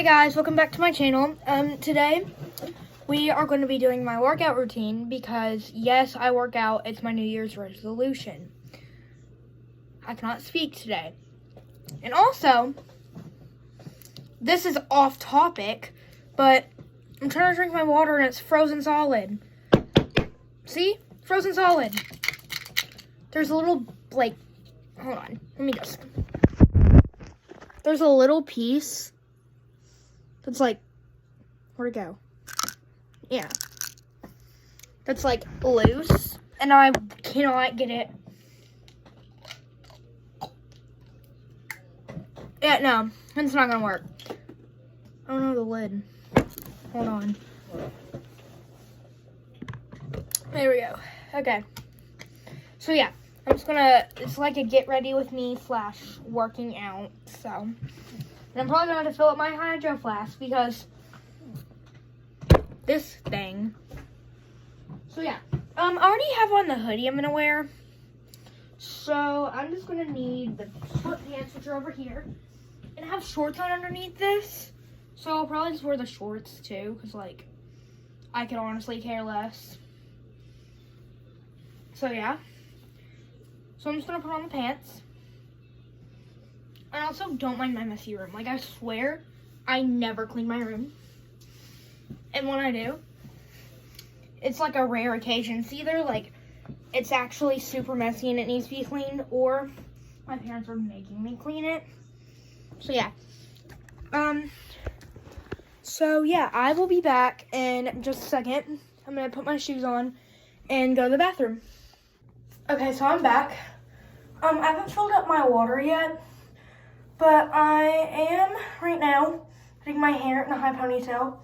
Hey guys, welcome back to my channel. Today we are going to be doing my workout routine because yes, I work out. It's my New Year's resolution. I cannot speak today. And also, this is off topic, but I'm trying to drink my water and it's frozen solid. See? Frozen solid. There's a little, hold on. Let me just. There's a little piece that's where'd it go? Yeah. That's loose, and I cannot get it. Yeah, no, it's not gonna work. I don't know the lid. Hold on. There we go. Okay. So yeah, I'm just gonna, it's like a get ready with me / working out, so. And I'm probably gonna have to fill up my hydro flask because this thing. So yeah, I already have on the hoodie I'm gonna wear. So I'm just gonna need the short pants, which are over here, and I have shorts on underneath this. So I'll probably just wear the shorts too, cause I could honestly care less. So yeah. So I'm just gonna put on the pants. I also don't mind my messy room. I swear, I never clean my room. And when I do, it's a rare occasion. It's either it's actually super messy and it needs to be cleaned, or my parents are making me clean it. So yeah. So yeah, I will be back in just a second. I'm gonna put my shoes on and go to the bathroom. Okay, so I'm back. I haven't filled up my water yet. But I am, right now, putting my hair in a high ponytail.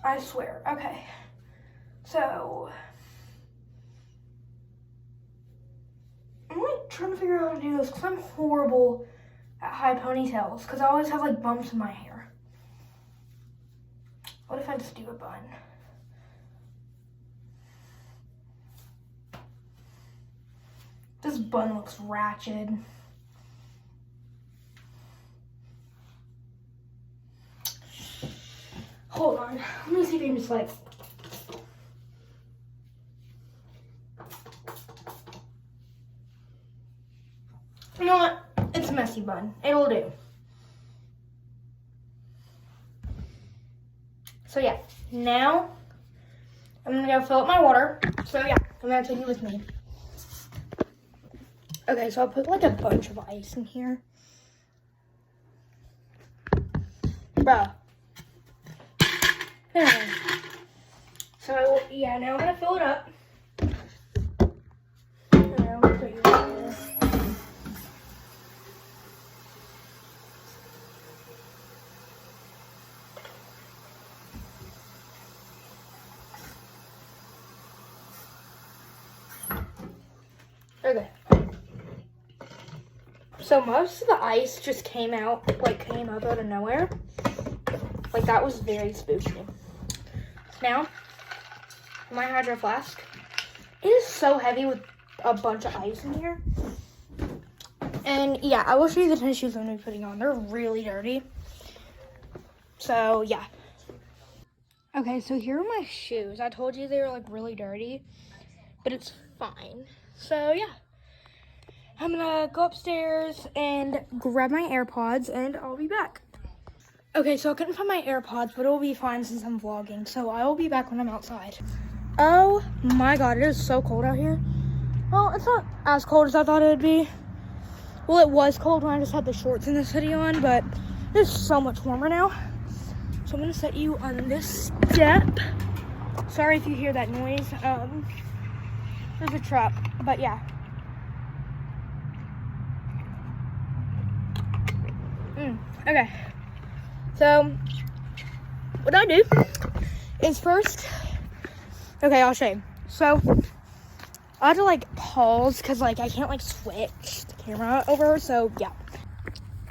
I swear. Okay. So, I'm trying to figure out how to do this because I'm horrible at high ponytails because I always have bumps in my hair. What if I just do a bun? This bun looks ratchet. Hold on. Let me see if I can just You know what? It's a messy bun. It'll do. So yeah. Now, I'm gonna go fill up my water. So yeah, I'm gonna take you with me. Okay, so I'll put a bunch of ice in here. Bruh. Anyway. So, yeah, now I'm gonna fill it up. Okay. So most of the ice just came up out of nowhere. That was very spooky. Now, my hydro flask. It is so heavy with a bunch of ice in here. And yeah, I will show you the tennis shoes I'm going to be putting on. They're really dirty. So yeah. Okay, so here are my shoes. I told you they were really dirty, but it's fine. So yeah. I'm gonna go upstairs and grab my AirPods and I'll be back. Okay, so I couldn't find my AirPods, but it'll be fine since I'm vlogging. So I will be back when I'm outside. Oh my God, it is so cold out here. Well, it's not as cold as I thought it would be. Well, it was cold when I just had the shorts and this hoodie on, but it's so much warmer now. So I'm gonna set you on this step. Sorry if you hear that noise. There's a truck, but yeah. Okay, so what I do is first, okay, I'll show you. So I have to pause because I can't switch the camera over, so yeah.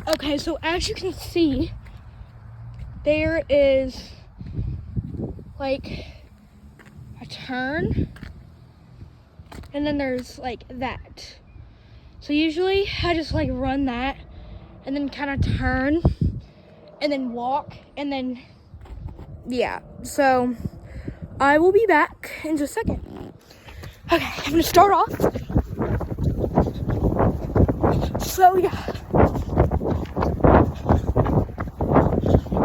Okay, so as you can see, there is a turn, and then there's that. So usually I just run that and then kind of turn and then walk and then, yeah. So I will be back in just a second. Okay, I'm gonna start off. So yeah.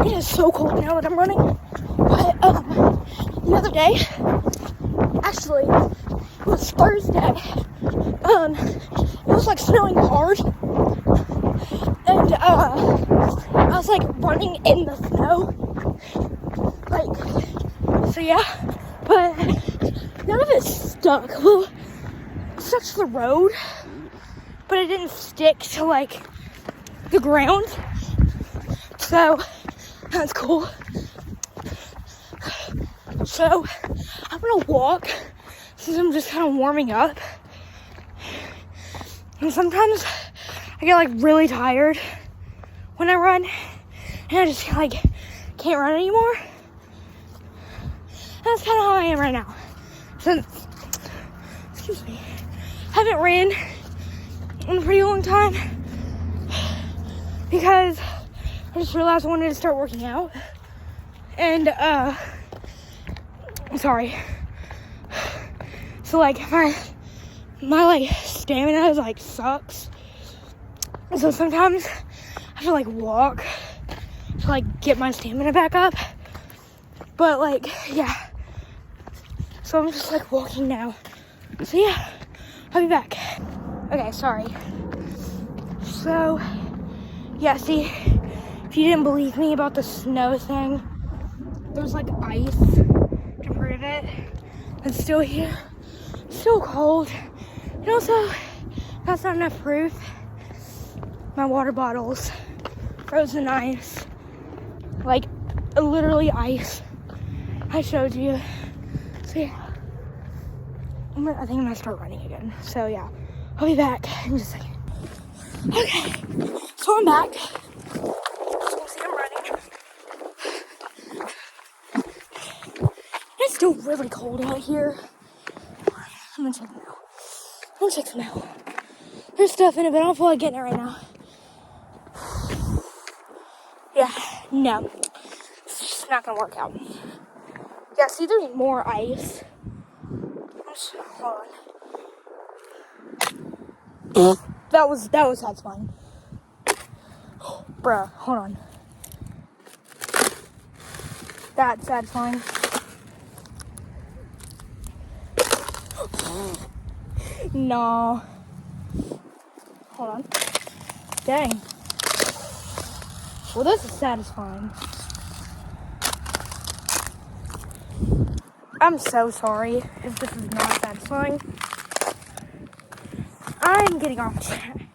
It is so cold now that I'm running. But the other day, actually, it was Thursday. It was like snowing hard. And I was like running in the snow. Like, so yeah. But none of it stuck. Well, it stuck to the road, but it didn't stick to like the ground. So that's cool. So I'm gonna walk since I'm just kind of warming up. And sometimes I get like really tired when I run, and I just like can't run anymore. That's kind of how I am right now. Since, excuse me, haven't ran in a pretty long time because I just realized I wanted to start working out. And sorry. So like my like stamina is like sucks. So sometimes I have to like walk to like get my stamina back up. But like, yeah. So I'm just like walking now. So yeah, I'll be back. Okay, sorry. So yeah, see, if you didn't believe me about the snow thing, there's like ice to prove it. It's still here, still cold. And also, that's not enough proof. My water bottles, frozen ice, like literally ice. I showed you. So yeah, I think I'm gonna start running again. So yeah, I'll be back in just a second. Okay, so I'm back. See, I'm running. It's still really cold out here. I'm gonna check them out. There's stuff in it, but I don't feel like getting it right now. Yeah, no. It's just not gonna work out. Yeah, see, there's more ice. Hold on. That was satisfying. Bruh, hold on. That's satisfying. No. Hold on. Dang. Well, this is satisfying. I'm so sorry if this is not satisfying. I'm getting off track.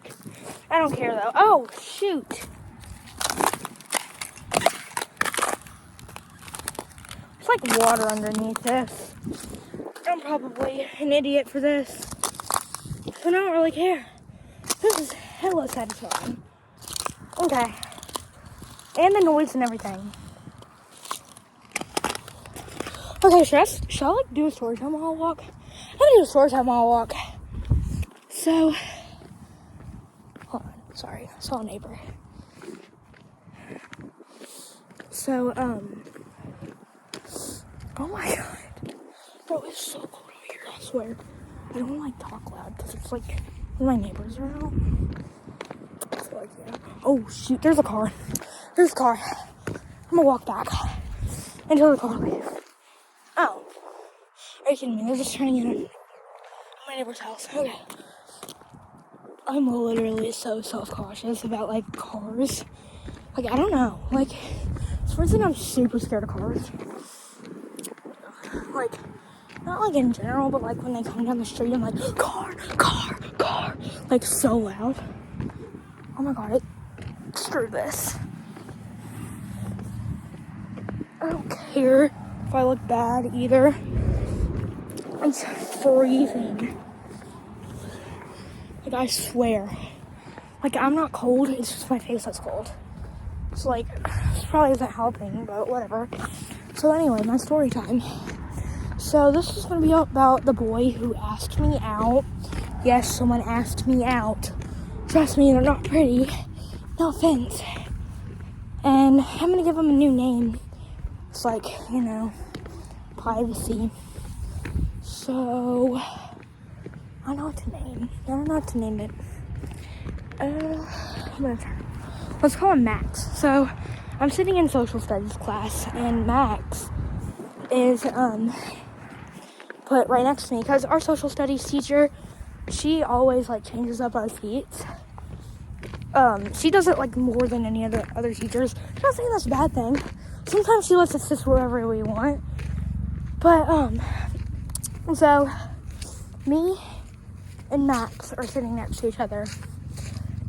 I don't care though. Oh, shoot. There's like water underneath this. I'm probably an idiot for this. But I don't really care. This is hella satisfying. Okay. And the noise and everything. Okay, should I like do a story time while I walk? I'm gonna do a story time while I walk. So, hold on, sorry, I saw a neighbor. So, oh my god. Bro, it's so cold out here, I swear. I don't like talk loud because it's like my neighbors are out. So like, yeah. Oh shoot, there's a car. I'm gonna walk back until the car leaves. Oh. Are you kidding me? They're just turning in at my neighbor's house. Okay. I'm literally so self-cautious about, like, cars. Like, I don't know. Like, for instance, I'm super scared of cars. Like, not, like, in general, but, like, when they come down the street, I'm like, car. Like, so loud. Oh, my God. Screw this. I don't care if I look bad either. It's freezing. Like, I swear. Like, I'm not cold. It's just my face that's cold. So, like, this probably isn't helping, but whatever. So, anyway, my story time. So, this is going to be about the boy who asked me out. Yes, someone asked me out. Trust me, they're not pretty. no offense. And I'm gonna give him a new name. It's like, privacy. So, I don't know what to name. I don't know what to name it. Let's call him Max. So, I'm sitting in social studies class, and Max is, put right next to me, because our social studies teacher, she always, changes up our seats. She does it, more than any other teachers. I'm not saying that's a bad thing. Sometimes she lets us sit wherever we want. But, so, me and Max are sitting next to each other.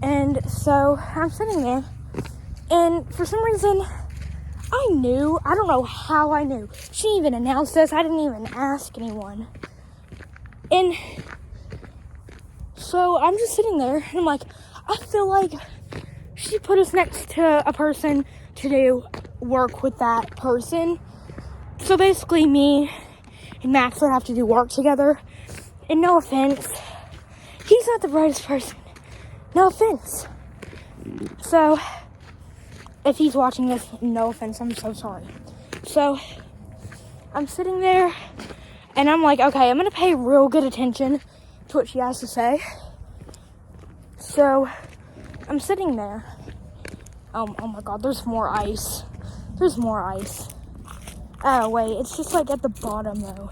And so, I'm sitting there, and for some reason, I don't know how I knew. She didn't even announce this. I didn't even ask anyone. And so I'm just sitting there, and I'm like, I feel like she put us next to a person to do work with that person. So basically, me and Max would have to do work together. And no offense, he's not the brightest person. No offense. So, if he's watching this, no offense, I'm so sorry. So, I'm sitting there, and I'm like, okay, I'm going to pay real good attention to what she has to say. So, I'm sitting there. Oh my god, there's more ice. There's more ice. Oh, wait, it's just, at the bottom, though.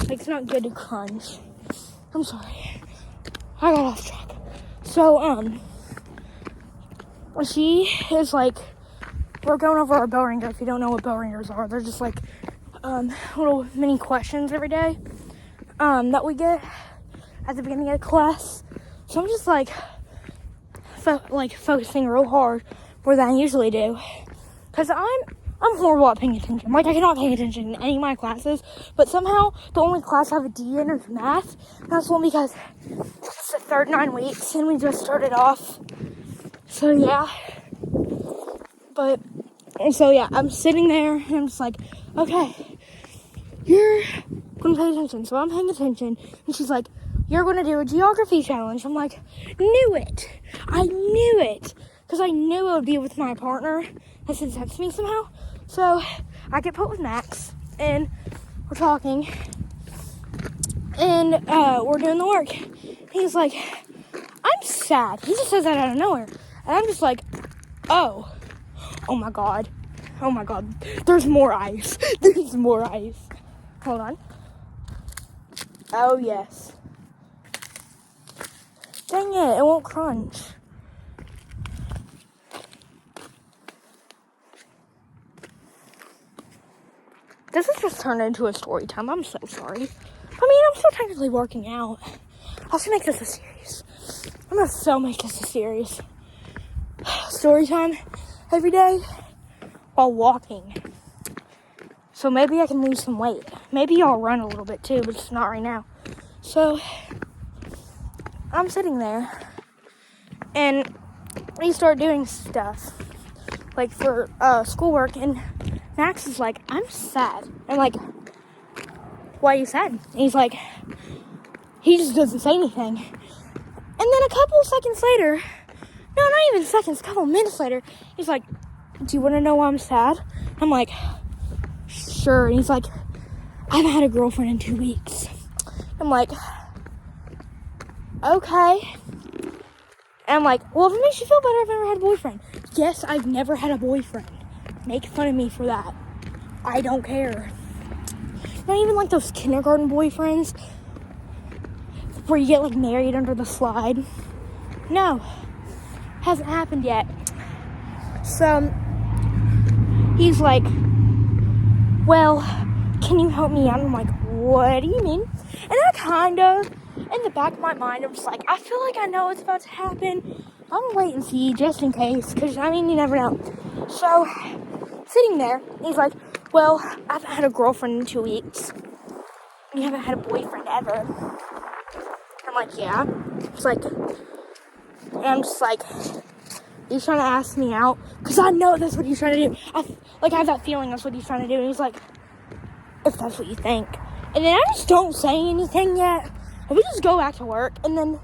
It's not good to crunch. I'm sorry. I got off track. So, she is, we're going over our bell ringer. If you don't know what bell ringers are, they're just, little mini questions every day, that we get at the beginning of class. So I'm just, focusing real hard more than I usually do. Because I'm horrible at paying attention. I cannot pay attention in any of my classes. But somehow, the only class I have a D in is math. And that's only because it's the third 9 weeks, and we just started off. So, yeah. I'm sitting there, and I'm just like, okay, you're going to pay attention. So I'm paying attention. And she's like, you're going to do a geography challenge. I'm like, knew it. I knew it. Because I knew it would be with my partner. That sent that to me somehow. So I get put with Max, and we're talking, and we're doing the work. He's like, I'm sad. He just says that out of nowhere. And I'm just like, oh my god. Oh my god. There's more ice. There's more ice. Hold on. Oh, yes. Dang it won't crunch. This has just turned into a story time. I'm so sorry. I'm still technically working out. I'll just make this a series. I'm gonna so make this a series. Story time every day while walking. So maybe I can lose some weight. Maybe I'll run a little bit too, but it's not right now. So I'm sitting there, and we start doing stuff for schoolwork, and Max is like, I'm sad. I'm like, why are you sad? And he's like, he just doesn't say anything. And then a couple seconds later, no, not even seconds, a couple minutes later, he's like, do you want to know why I'm sad? I'm like, sure. And he's like, I haven't had a girlfriend in 2 weeks. I'm like, okay. And I'm like, well, if it makes you feel better, I've never had a boyfriend. Yes, I've never had a boyfriend. Make fun of me for that. I don't care. Not even those kindergarten boyfriends where you get married under the slide. No. Hasn't happened yet. So he's like, well, can you help me out? I'm like, what do you mean? And I kind of, in the back of my mind, I'm just like, I feel like I know what's about to happen. I'm gonna wait and see just in case, because you never know. So, sitting there, he's like, well, I haven't had a girlfriend in 2 weeks. You haven't had a boyfriend ever. I'm like, yeah. It's like, and I'm just like, he's trying to ask me out, because I know that's what he's trying to do. I have that feeling that's what he's trying to do. And he's like, if that's what you think. And then I just don't say anything yet. And we just go back to work. And then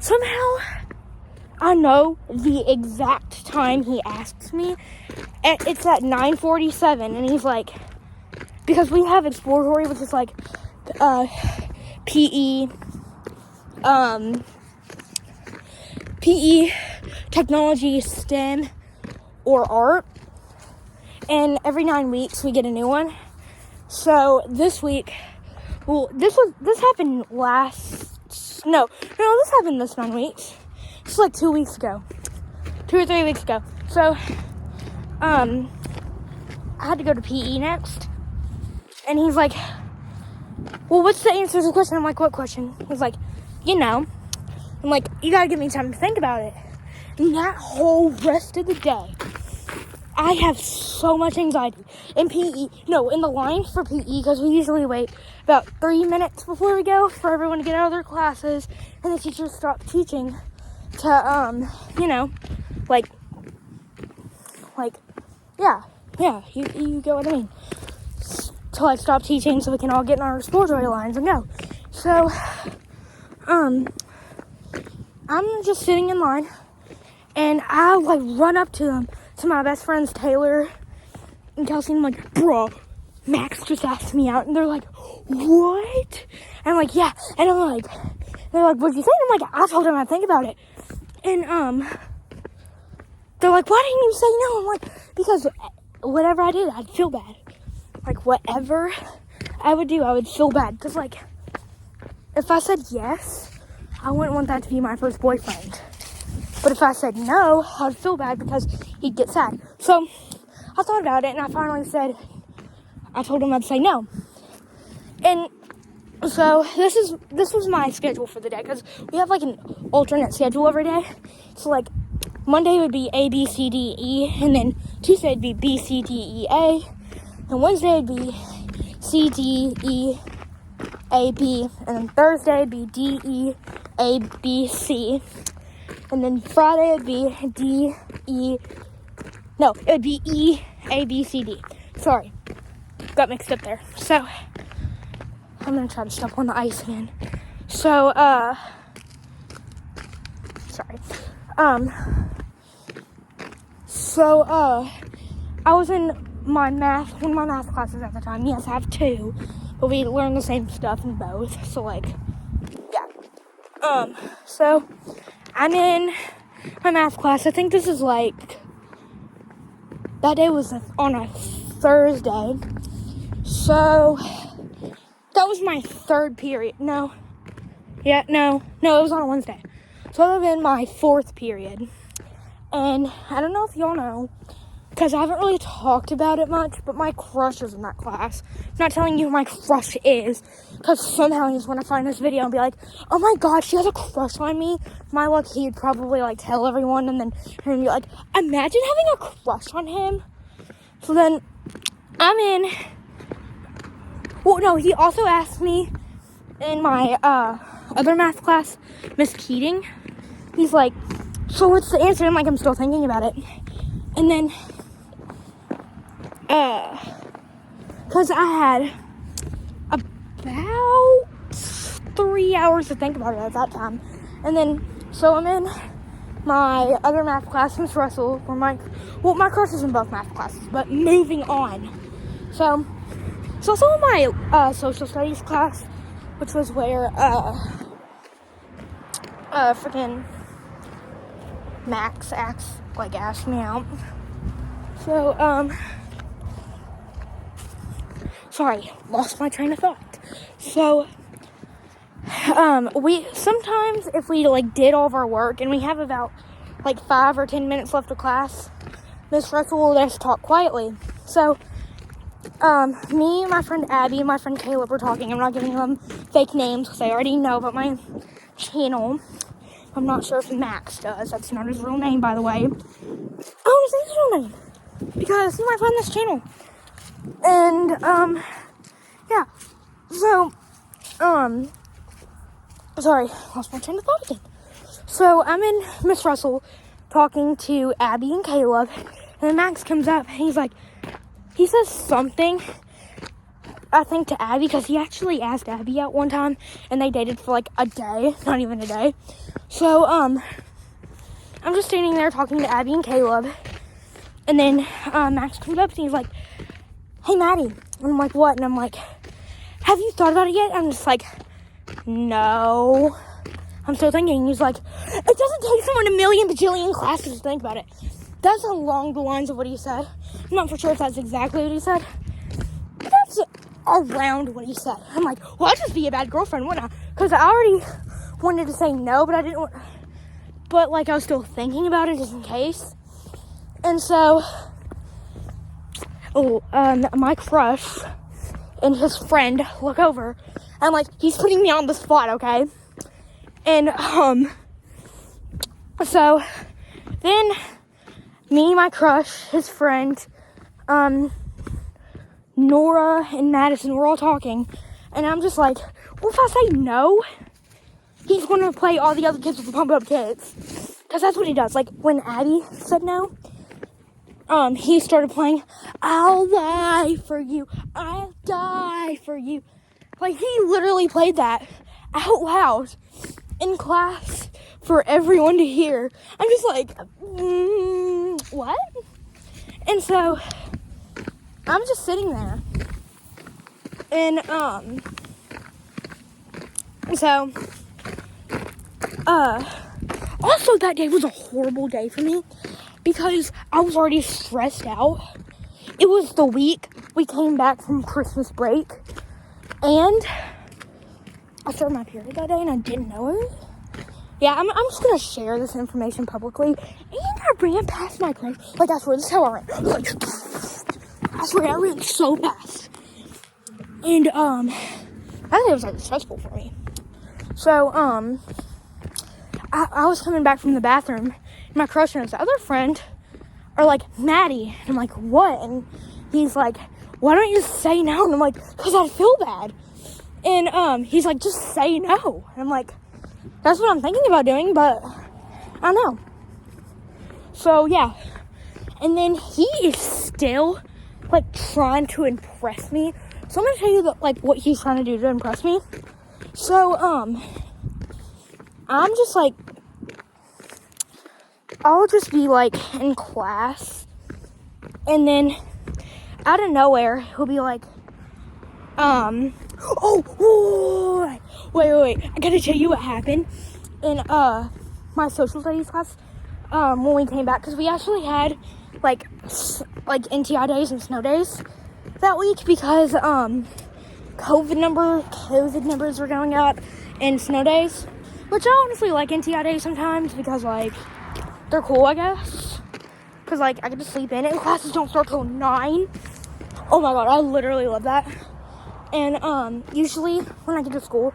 somehow I know the exact time he asks me. It's at 9:47, and he's like, because we have exploratory, which is like PE, PE, technology, STEM, or art. And every 9 weeks we get a new one. So this week, well, this happened this happened this 9 weeks. It's like 2 weeks ago, 2 or 3 weeks ago. So, I had to go to PE next, and he's like, well, what's the answer to the question? I'm like, what question? He's like, I'm like, you gotta give me time to think about it. And that whole rest of the day, I have so much anxiety. In PE, in the line for PE, because we usually wait about 3 minutes before we go for everyone to get out of their classes, and the teachers stop teaching to, you get what I mean. To, stop teaching so we can all get in our exploratory lines and go. So, I'm just sitting in line, and I, run up to them, to my best friends, Taylor and Kelsey, and I'm like, bro, Max just asked me out, and they're like, what? And I'm like, yeah, and I'm like, they're like, what'd you say? And I'm like, I told him I'd think about it, and, they're like, why didn't you say no? I'm like, because whatever I did, I'd feel bad. Whatever I would do, I would feel bad, because, if I said yes, I wouldn't want that to be my first boyfriend. But if I said no, I'd feel bad because he'd get sad. So I thought about it, and I finally I told him I'd say no. And so this was my schedule for the day, because we have an alternate schedule every day. So Monday would be A, B, C, D, E, and then Tuesday would be B, C, D, E, A, and Wednesday would be C, D, E, A, B, and then Thursday would be D, E, A, B, C. And then Friday would be it would be E, A, B, C, D. Sorry, got mixed up there. So, I'm gonna try to step on the ice again. So, sorry. I was in one of my math classes at the time. Yes, I have two, but we learn the same stuff in both. So, yeah. So, I'm in my math class. I think this is that day was on a Thursday. So, that was my third period. No, it was on a Wednesday. So, I was in my fourth period. And I don't know if y'all know, because I haven't really talked about it much, but my crush is in that class. I'm not telling you who my crush is, because somehow he's going to find this video and be like, oh my god, she has a crush on me. My luck, he'd probably tell everyone, and then he'd be like, imagine having a crush on him. So then I'm in. Well, no, he also asked me in my other math class, Miss Keating. He's like, so what's the answer? I'm like, I'm still thinking about it. And then because I had about 3 hours to think about it at that time. And then, so I'm in my other math class, Miss Russell, my crush is in both math classes, but moving on. So, it's also in my social studies class, which was where, freaking Max asked me out. So, sorry, lost my train of thought. So, we sometimes, if we did all of our work and we have about 5 or 10 minutes left of class, Miss Russell will just talk quietly. So, me, my friend Abby, and my friend Caleb were talking. I'm not giving them fake names because they already know about my channel. I'm not sure if Max does. That's not his real name, by the way. Oh, it's his real name. Because he might find this channel. And, yeah. So, sorry, lost my train of thought again. So, I'm in Miss Russell talking to Abby and Caleb. And then Max comes up and he says something, I think, to Abby, because he actually asked Abby out one time, and they dated for a day, not even a day. So, I'm just standing there talking to Abby and Caleb. And then Max comes up and he's like, hey, Maddie. And I'm like, what? And I'm like, have you thought about it yet? I'm just like, no. I'm still thinking. He's like, it doesn't take someone a million bajillion classes to think about it. That's along the lines of what he said. I'm not for sure if that's exactly what he said. But that's around what he said. I'm like, well, I'd just be a bad girlfriend, wouldn't I? Because I already wanted to say no, but I didn't want... But, like, I was still thinking about it just in case. And so, my crush and his friend look over. And, like, he's putting me on the spot, okay? And, so, then... me, my crush, his friend, Nora and Madison, we're all talking. And I'm just like, well, if I say no, he's going to play all the other kids with the Pump Up Kids. Because that's what he does. Like, when Abby said no, he started playing, I'll lie for you, I'll die for you. Like, he literally played that out loud in class for everyone to hear. I'm just like, what? And so, I'm just sitting there. And, also that day was a horrible day for me because I was already stressed out. It was the week we came back from Christmas break, and I started my period that day and I didn't know it. Yeah, I'm just gonna share this information publicly, and I ran past my crush. Like, I swear, this is how I ran. Like, I swear, I ran so fast. And, I think it was, like, stressful for me. So, I was coming back from the bathroom, and my crush and his other friend are like, Maddie. And I'm like, what? And he's like, why don't you just say no? And I'm like, because I feel bad. And, he's like, just say no. And I'm like, that's what I'm thinking about doing, but I don't know. So, yeah. And then he is still, like, trying to impress me. So, I'm going to tell you, what he's trying to do to impress me. So, I'm just, like, I'll just be, like, in class. And then, out of nowhere, he'll be like, wait, I gotta tell you what happened in, my social studies class, when we came back, because we actually had, like NTI days and snow days that week, because, COVID numbers were going up, and snow days, which I honestly like NTI days sometimes, because, like, they're cool, I guess, because, like, I get to sleep in, and classes don't start till 9, oh my god, I literally love that. And, usually, when I get to school,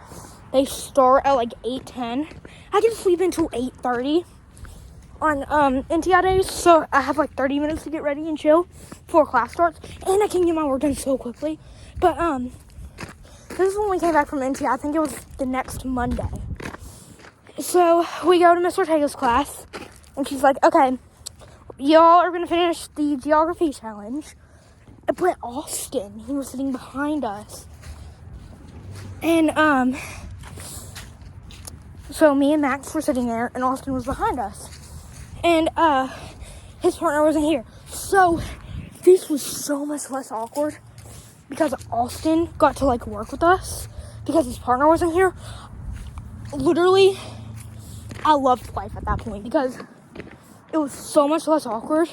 they start at, like, 8:10. I get to sleep until 8:30 on, NTI days, so I have, like, 30 minutes to get ready and chill before class starts, and I can get my work done so quickly. But, this is when we came back from NTI. I think it was the next Monday. So, we go to Miss Ortega's class, and she's like, okay, y'all are gonna finish the geography challenge. But Austin, he was sitting behind us. And, so me and Max were sitting there, and Austin was behind us. And, his partner wasn't here. So, this was so much less awkward, because Austin got to, like, work with us, because his partner wasn't here. Literally, I loved life at that point, because it was so much less awkward.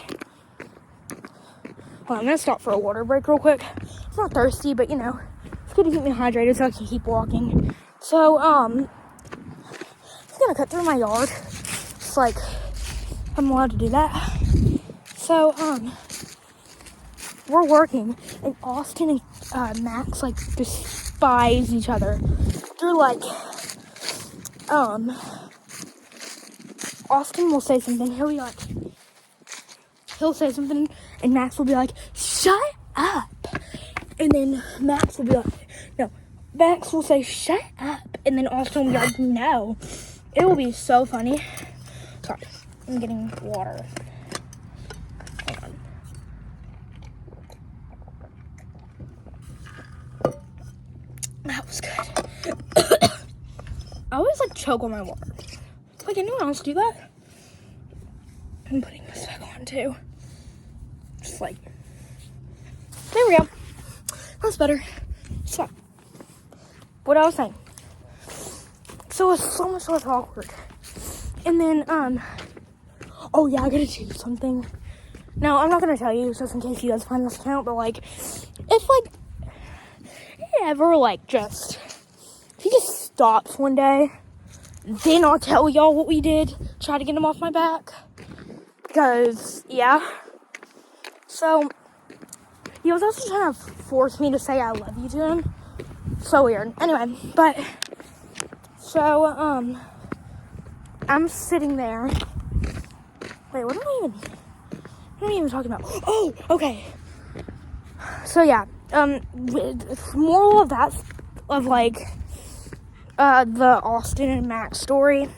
Well, I'm going to stop for a water break real quick. I'm not thirsty, but, you know, it's good to keep me hydrated so I can keep walking. So, I'm just going to cut through my yard. It's like, I'm allowed to do that. So, we're working, and Austin and Max, like, despise each other. They're like, Austin will say something, he'll say something, and Max will be like, shut up. And then Max will be like, no. Max will say, shut up. And then Austin will be like, no. It will be so funny. Sorry, I'm getting water. Hold on. That was good. I always, like, choke on my water. Like, anyone else do that? I'm putting this back on too. Just like, there we go. That's better. So, what I was saying. So it's so much less awkward. And then, oh yeah, I gotta tell you something. Now, I'm not gonna tell you just in case you guys find this account, but like, if like, ever like if he just stops one day, then I'll tell y'all what we did. Try to get him off my back. Because, yeah. So, he was also trying to force me to say I love you to him. So weird. Anyway, but, so, I'm sitting there. Wait, what am I even talking about? Oh, okay. So, yeah. Moral of that, of like, the Austin and Max story.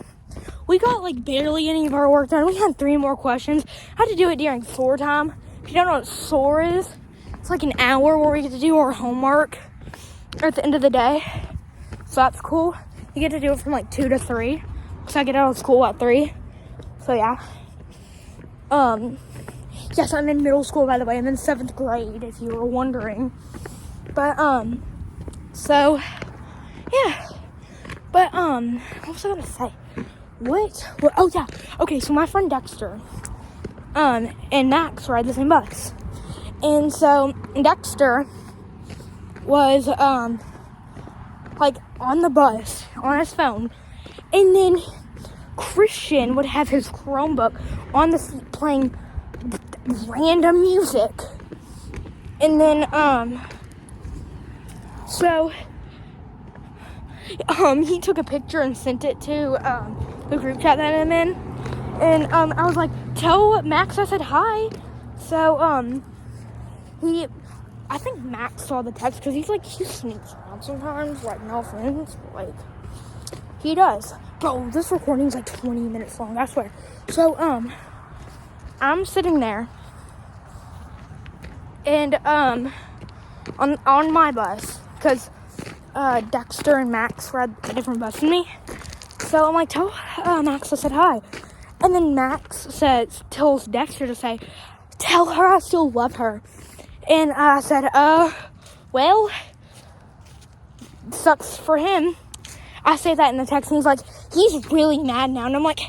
We got like barely any of our work done. We had 3 more questions. I had to do it during SOAR time. If you don't know what SOAR is, it's like an hour where we get to do our homework at the end of the day. So that's cool. You get to do it from like 2 to 3. Because I get out of school at 3. So yeah. Yes, I'm in middle school, by the way. I'm in 7th grade, if you were wondering. But, so, yeah. But, what was I gonna say? What? Oh, yeah. Okay, so my friend Dexter, and Max ride the same bus. And so, Dexter was, like, on the bus, on his phone. And then Christian would have his Chromebook on the seat playing random music. And then, so, he took a picture and sent it to, the group chat that I'm in. And, I was like, tell Max I said hi. So, I think Max saw the text, because he sneaks around sometimes, like, no offense, but, like, he does. Bro, this recording's like 20 minutes long, I swear. So, I'm sitting there, and, on my bus, because, Dexter and Max ride a different bus than me. So I'm like, tell Max I said hi. And then Max tells Dexter to say, tell her I still love her. And I said, well, sucks for him. I say that in the text, and he's like, he's really mad now. And I'm like,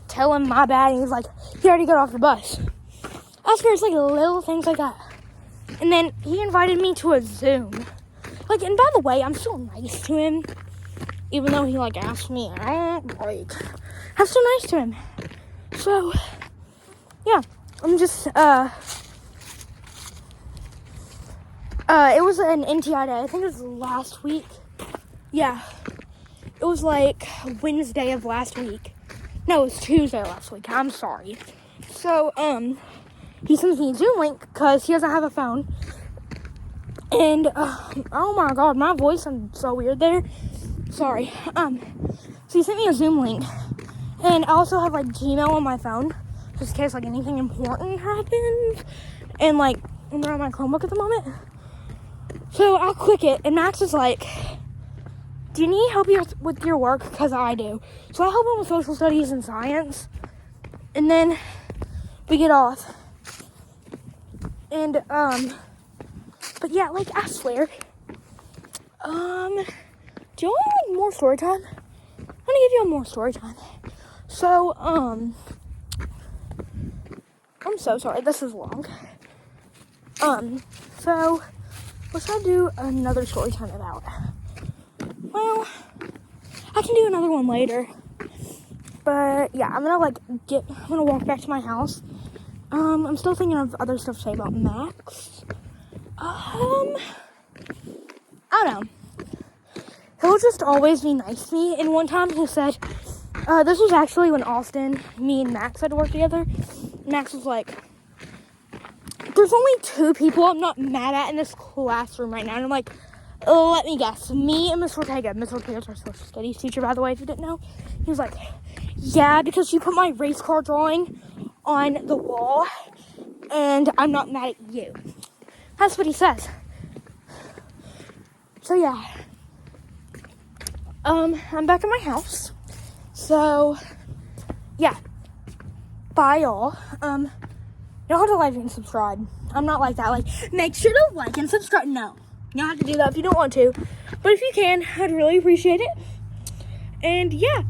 tell him my bad. And he's like, he already got off the bus. I swear, it's like little things like that. And then he invited me to a Zoom. Like, and by the way, I'm so nice to him. Even though he, like, asked me out, like, I'm so nice to him. So, yeah, I'm just, it was an NTI day. I think it was last week. Yeah, it was, like, Wednesday of last week. No, it was Tuesday last week. I'm sorry. So, he sends me a Zoom link because he doesn't have a phone. And, oh my god, my voice sounded so weird there. Sorry. So he sent me a Zoom link. And I also have, like, Gmail on my phone, just in case, like, anything important happens. And, like, I'm on my Chromebook at the moment. So I'll click it, and Max is like, do you need help with your work? Because I do. So I help him with social studies and science. And then we get off. And, but yeah, like, I swear. Do you want, like, more story time? I'm gonna give you more story time. So, I'm so sorry, this is long. So, what should I do another story time about? Well, I can do another one later. But, yeah, I'm gonna walk back to my house. I'm still thinking of other stuff to say about Max. I don't know. He'll just always be nice to me. And one time he said, this was actually when Austin, me and Max had to work together. Max was like, there's only 2 people I'm not mad at in this classroom right now. And I'm like, let me guess. Me and Miss Ortega. Miss Ortega's our social studies teacher, by the way, if you didn't know. He was like, yeah, because you put my race car drawing on the wall. And I'm not mad at you. That's what he says. So, yeah. I'm back at my house. So, yeah. bye, y'all. You don't have to like and subscribe. I'm not like that. Like, make sure to like and subscribe. No, you don't have to do that if you don't want to. But if you can, I'd really appreciate it. And yeah,